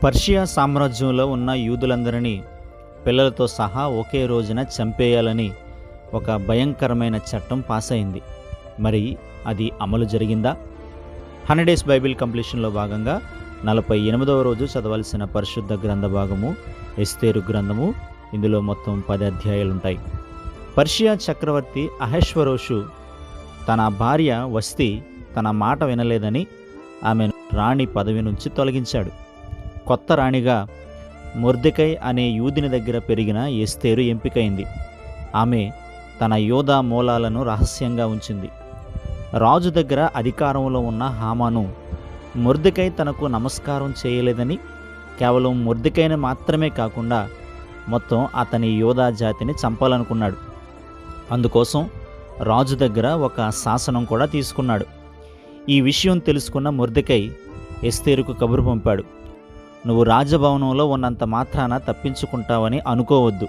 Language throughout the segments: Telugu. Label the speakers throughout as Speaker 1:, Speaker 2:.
Speaker 1: పర్షియా సామ్రాజ్యంలో ఉన్న యూదులందరినీ పిల్లలతో సహా ఒకే రోజున చంపేయాలని ఒక భయంకరమైన చట్టం పాస్ అయింది. మరి అది అమలు జరిగిందా? 100 డేస్ బైబిల్ కంప్లీషన్లో భాగంగా 48వ రోజు చదవాల్సిన పరిశుద్ధ గ్రంథ భాగము ఎస్తేరు గ్రంథము. ఇందులో మొత్తం 10 అధ్యాయాలుంటాయి. పర్షియా చక్రవర్తి అహష్వరోషు తన భార్య వస్తి తన మాట వినలేదని ఆమెను రాణి పదవి నుంచి తొలగించాడు. కొత్త రాణిగా మొర్దెకై అనే యూదుని దగ్గర పెరిగిన ఎస్తేరు ఎంపికైంది. ఆమె తన యోధా మూలాలను రహస్యంగా ఉంచింది. రాజు దగ్గర అధికారంలో ఉన్న హామాను మొర్దెకై తనకు నమస్కారం చేయలేదని, కేవలం మొర్దెకైని మాత్రమే కాకుండా మొత్తం అతని యోధా జాతిని చంపాలనుకున్నాడు. అందుకోసం రాజు దగ్గర ఒక శాసనం కూడా తీసుకున్నాడు. ఈ విషయం తెలుసుకున్న మొర్దెకై ఎస్తేరుకు కబురు పంపాడు. నువ్వు రాజభవనంలో ఉన్నంత మాత్రాన తప్పించుకుంటావని అనుకోవద్దు.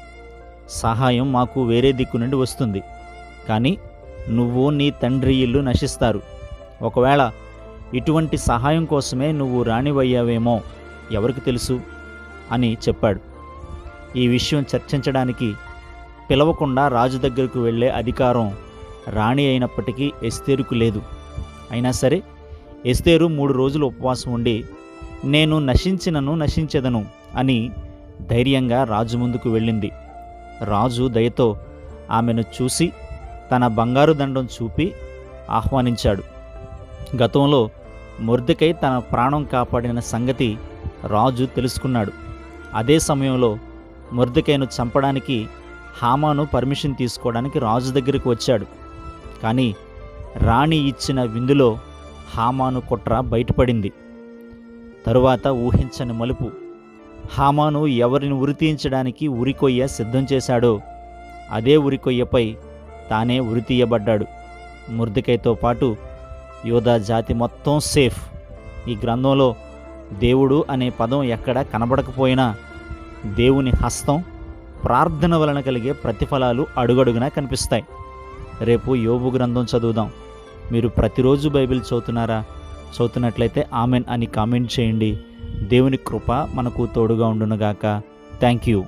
Speaker 1: సహాయం మాకు వేరే దిక్కు నుండి వస్తుంది. కానీ నువ్వు నీ తండ్రి ఇల్లు నశిస్తారు. ఒకవేళ ఇటువంటి సహాయం కోసమే నువ్వు రాణివయ్యావేమో ఎవరికి తెలుసు అని చెప్పాడు. ఈ విషయం చర్చించడానికి పిలవకుండా రాజు దగ్గరకు వెళ్ళే అధికారం రాణి అయినప్పటికీ ఎస్తేరుకు లేదు. అయినా సరే ఎస్తేరు 3 రోజులు ఉపవాసం ఉండి నేను నశించెదను అని ధైర్యంగా రాజు ముందుకు వెళ్ళింది. రాజు దయతో ఆమెను చూసి తన బంగారు దండం చూపి ఆహ్వానించాడు. గతంలో మొర్దెకై తన ప్రాణం కాపాడిన సంగతి రాజు తెలుసుకున్నాడు. అదే సమయంలో మొర్దెకైను చంపడానికి హామాను పర్మిషన్ తీసుకోవడానికి రాజు దగ్గరికి వచ్చాడు. కానీ రాణి ఇచ్చిన విందులో హామాను కుట్ర బయటపడింది. తరువాత ఊహించని మలుపు. హామాను ఎవరిని ఉరితీయించడానికి ఉరికొయ్య సిద్ధం చేశాడో అదే ఉరికొయ్యపై తానే ఉరితీయబడ్డాడు. మొర్దెకైతో పాటు యోధా జాతి మొత్తం సేఫ్. ఈ గ్రంథంలో దేవుడు అనే పదం ఎక్కడ కనబడకపోయినా దేవుని హస్తం, ప్రార్థన వలన కలిగే ప్రతిఫలాలు అడుగడుగునా కనిపిస్తాయి. రేపు యోబు గ్రంథం చదువుదాం. మీరు ప్రతిరోజు బైబిల్ చదువుతున్నారా? చదువుతున్నట్లయితే ఆమెన్ అని కామెంట్ చేయండి. దేవుని కృప మనకు తోడుగా ఉండునుగాక. Thank you.